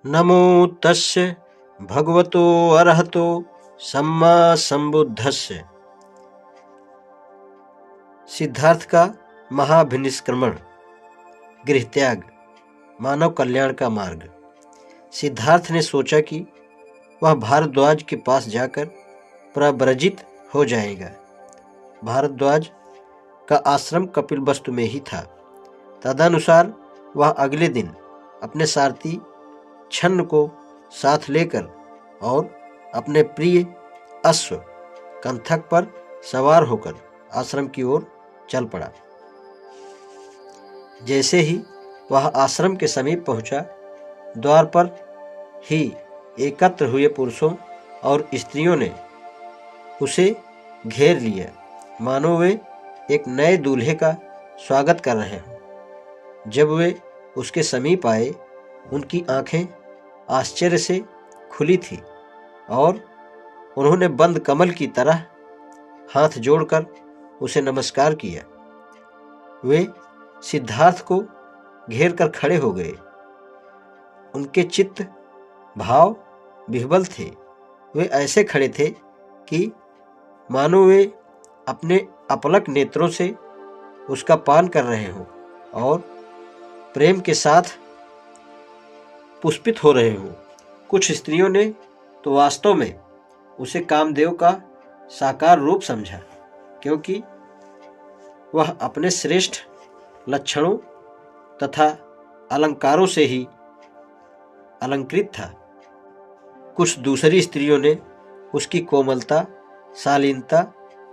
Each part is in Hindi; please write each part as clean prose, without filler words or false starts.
नमो तस्य भगवतो अरहतो सम्मा संबुद्धस्य। सिद्धार्थ का महाभिनिष्क्रमण, गृहत्याग, मानव कल्याण का मार्ग। सिद्धार्थ ने सोचा कि वह भारद्वाज के पास जाकर प्रव्रजित हो जाएगा। भारद्वाज का आश्रम कपिलवस्तु में ही था। तदनुसार वह अगले दिन अपने सारथी छन्न को साथ लेकर और अपने प्रिय अश्व कंथक पर सवार होकर आश्रम की ओर चल पड़ा। जैसे ही वह आश्रम के समीप पहुंचा, द्वार पर ही एकत्र हुए पुरुषों और स्त्रियों ने उसे घेर लिया, मानो वे एक नए दूल्हे का स्वागत कर रहे हों। जब वे उसके समीप आए, उनकी आंखें आश्चर्य से खुली थी और उन्होंने बंद कमल की तरह हाथ जोड़कर उसे नमस्कार किया। वे सिद्धार्थ को घेर कर खड़े हो गए। उनके चित्त भाव विह्वल थे। वे ऐसे खड़े थे कि मानो वे अपने अपलक नेत्रों से उसका पान कर रहे हों और प्रेम के साथ पुष्पित हो रहे हों। कुछ स्त्रियों ने तो वास्तव में उसे कामदेव का साकार रूप समझा, क्योंकि वह अपने श्रेष्ठ लक्षणों तथा अलंकारों से ही अलंकृत था। कुछ दूसरी स्त्रियों ने उसकी कोमलता, शालीनता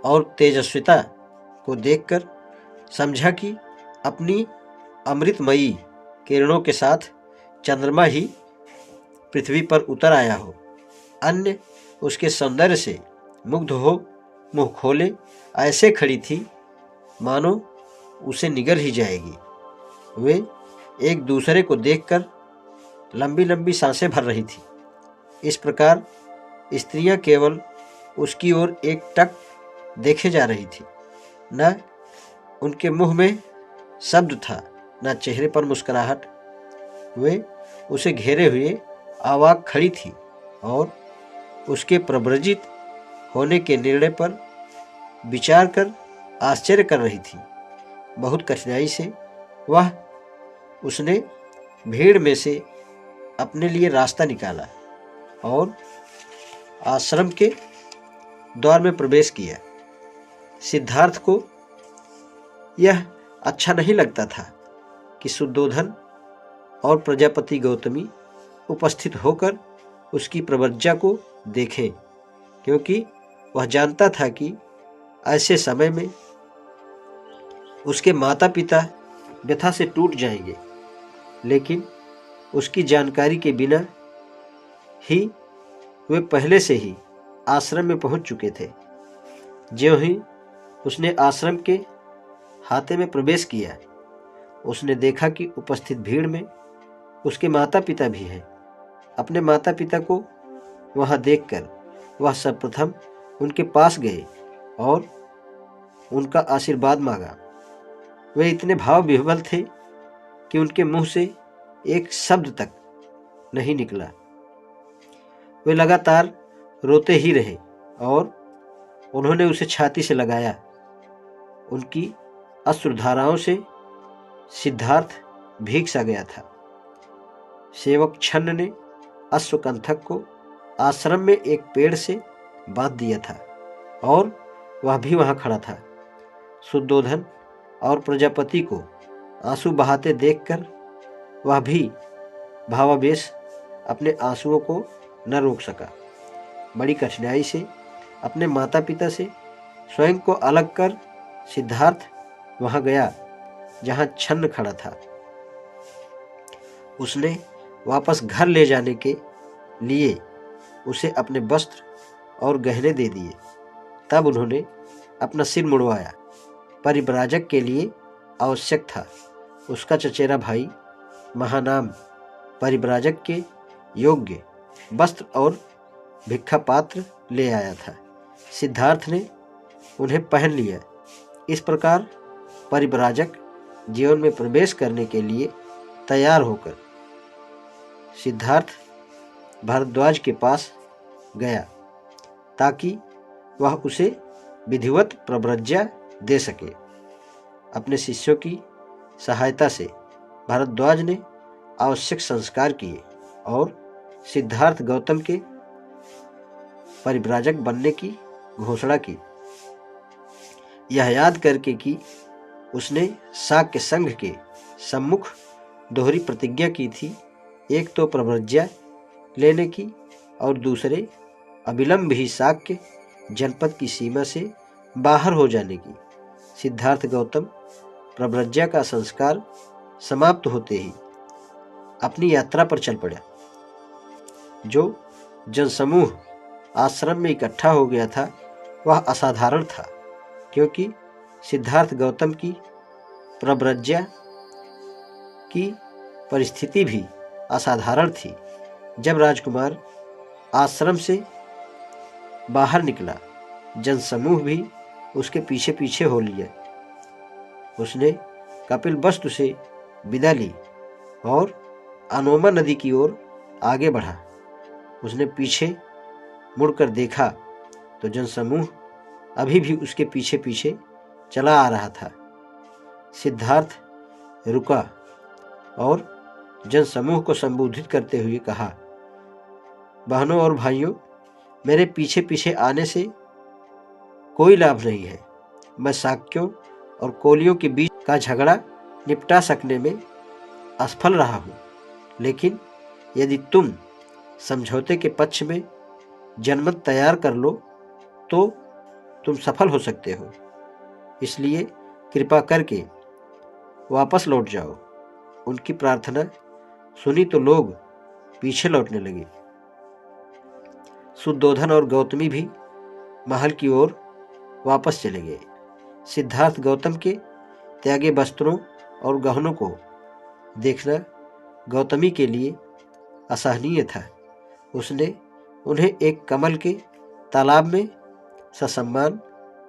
और तेजस्विता को देखकर समझा कि अपनी अमृतमयी किरणों के साथ चंद्रमा ही पृथ्वी पर उतर आया हो। अन्य उसके सौंदर्य से मुग्ध हो मुंह खोले ऐसे खड़ी थी, मानो उसे निगल ही जाएगी। वे एक दूसरे को देखकर लंबी लंबी सांसें भर रही थी। इस प्रकार स्त्रियां केवल उसकी ओर एकटक देखे जा रही थी। न उनके मुंह में शब्द था, न चेहरे पर मुस्कुराहट। वे उसे घेरे हुए अवाक खड़ी थी और उसके प्रव्रजित होने के निर्णय पर विचार कर आश्चर्य कर रही थी। बहुत कठिनाई से उसने भीड़ में से अपने लिए रास्ता निकाला और आश्रम के द्वार में प्रवेश किया। सिद्धार्थ को यह अच्छा नहीं लगता था कि शुद्धोधन और प्रजापति गौतमी उपस्थित होकर उसकी प्रव्रज्जा को देखें, क्योंकि वह जानता था कि ऐसे समय में उसके माता पिता व्यथा से टूट जाएंगे। लेकिन उसकी जानकारी के बिना ही वे पहले से ही आश्रम में पहुंच चुके थे। ज्यों ही उसने आश्रम के हाथे में प्रवेश किया, उसने देखा कि उपस्थित भीड़ में उसके माता पिता भी हैं। अपने माता पिता को वहां देखकर वह सर्वप्रथम उनके पास गए और उनका आशीर्वाद मांगा। वे इतने भाव विह्वल थे कि उनके मुंह से एक शब्द तक नहीं निकला। वे लगातार रोते ही रहे और उन्होंने उसे छाती से लगाया। उनकी अश्रुधाराओं से सिद्धार्थ भीग सा गया था। सेवक छन्न ने अश्वकंथक को आश्रम में एक पेड़ से बांध दिया था और वह भी वहां खड़ा था। शुद्धोधन और प्रजापति को आंसू बहाते देखकर वह भी भावावेश अपने आंसुओं को न रोक सका। बड़ी कठिनाई से अपने माता पिता से स्वयं को अलग कर सिद्धार्थ वहां गया जहां छन्न खड़ा था। उसने वापस घर ले जाने के लिए उसे अपने वस्त्र और गहने दे दिए। तब उन्होंने अपना सिर मुड़वाया। परिव्राजक के लिए आवश्यक था। उसका चचेरा भाई महानाम परिव्राजक के योग्य वस्त्र और भिक्षा पात्र ले आया था। सिद्धार्थ ने उन्हें पहन लिया। इस प्रकार परिव्राजक जीवन में प्रवेश करने के लिए तैयार होकर सिद्धार्थ भारद्वाज के पास गया ताकि वह उसे विधिवत प्रव्रज्या दे सके। अपने शिष्यों की सहायता से भारद्वाज ने आवश्यक संस्कार किए और सिद्धार्थ गौतम के परिव्राजक बनने की घोषणा की। यह याद करके कि उसने शाक्य संघ के सम्मुख दोहरी प्रतिज्ञा की थी, एक तो प्रव्रज्या लेने की और दूसरे अविलंब ही शाक्य जनपद की सीमा से बाहर हो जाने की। सिद्धार्थ गौतम प्रव्रज्या का संस्कार समाप्त होते ही अपनी यात्रा पर चल पड़ा। जो जनसमूह आश्रम में इकट्ठा हो गया था वह असाधारण था, क्योंकि सिद्धार्थ गौतम की प्रव्रज्या की परिस्थिति भी असाधारण थी। जब राजकुमार आश्रम से बाहर निकला, जनसमूह भी उसके पीछे पीछे हो लिया। उसने कपिलवस्तु से विदा ली और अनोमा नदी की ओर आगे बढ़ा। उसने पीछे मुड़कर देखा तो जनसमूह अभी भी उसके पीछे पीछे चला आ रहा था। सिद्धार्थ रुका और जनसमूह को संबोधित करते हुए कहा, बहनों और भाइयों, मेरे पीछे पीछे आने से कोई लाभ नहीं है। मैं शाक्यों और कोलियों के बीच का झगड़ा निपटा सकने में असफल रहा हूँ, लेकिन यदि तुम समझौते के पक्ष में जनमत तैयार कर लो तो तुम सफल हो सकते हो। इसलिए कृपा करके वापस लौट जाओ। उनकी प्रार्थना सुनी तो लोग पीछे लौटने लगे। शुद्धोधन और गौतमी भी महल की ओर वापस चले गए। सिद्धार्थ गौतम के त्यागे वस्त्रों और गहनों को देखना गौतमी के लिए असहनीय था। उसने उन्हें एक कमल के तालाब में ससम्मान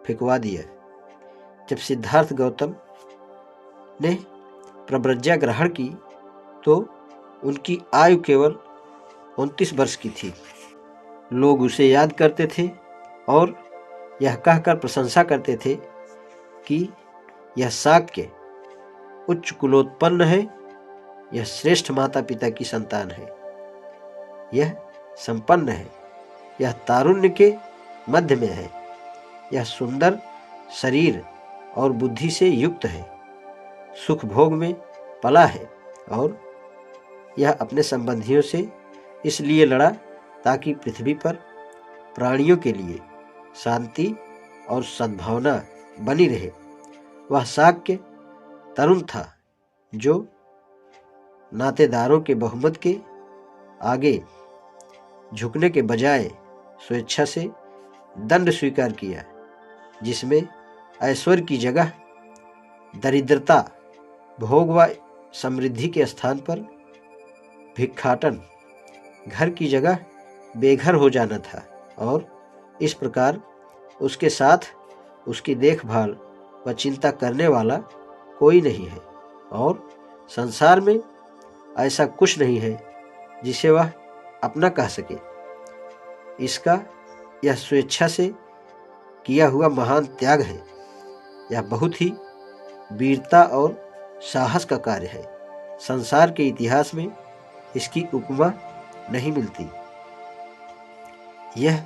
फेंकवा दिया। जब सिद्धार्थ गौतम ने प्रव्रज्या ग्रहण की तो उनकी आयु केवल 29 वर्ष की थी। लोग उसे याद करते थे और यह कहकर प्रशंसा करते थे कि यह शाक्य उच्च कुलोत्पन्न है, यह श्रेष्ठ माता पिता की संतान है, यह संपन्न है, यह तारुण्य के मध्य में है, यह सुंदर शरीर और बुद्धि से युक्त है, सुख भोग में पला है और यह अपने संबंधियों से इसलिए लड़ा ताकि पृथ्वी पर प्राणियों के लिए शांति और सद्भावना बनी रहे। वह शाक्य तरुण था जो नातेदारों के बहुमत के आगे झुकने के बजाय स्वेच्छा से दंड स्वीकार किया, जिसमें ऐश्वर्य की जगह दरिद्रता, भोग व समृद्धि के स्थान पर भिक्षाटन, घर की जगह बेघर हो जाना था। और इस प्रकार उसके साथ उसकी देखभाल व चिंता करने वाला कोई नहीं है और संसार में ऐसा कुछ नहीं है जिसे वह अपना कह सके। इसका यह स्वेच्छा से किया हुआ महान त्याग है। यह बहुत ही वीरता और साहस का कार्य है। संसार के इतिहास में इसकी उपमा नहीं मिलती। यह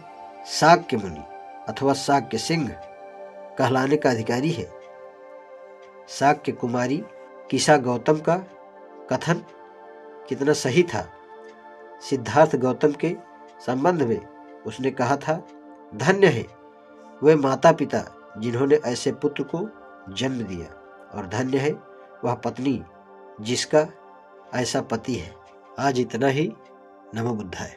शाक्य मुनि अथवा शाक्य सिंह कहलाने का अधिकारी है। शाक्य कुमारी किसा गौतम का कथन कितना सही था। सिद्धार्थ गौतम के संबंध में उसने कहा था, धन्य है वे माता पिता जिन्होंने ऐसे पुत्र को जन्म दिया, और धन्य है वह पत्नी जिसका ऐसा पति है। आज इतना ही। नमो बुद्धाय।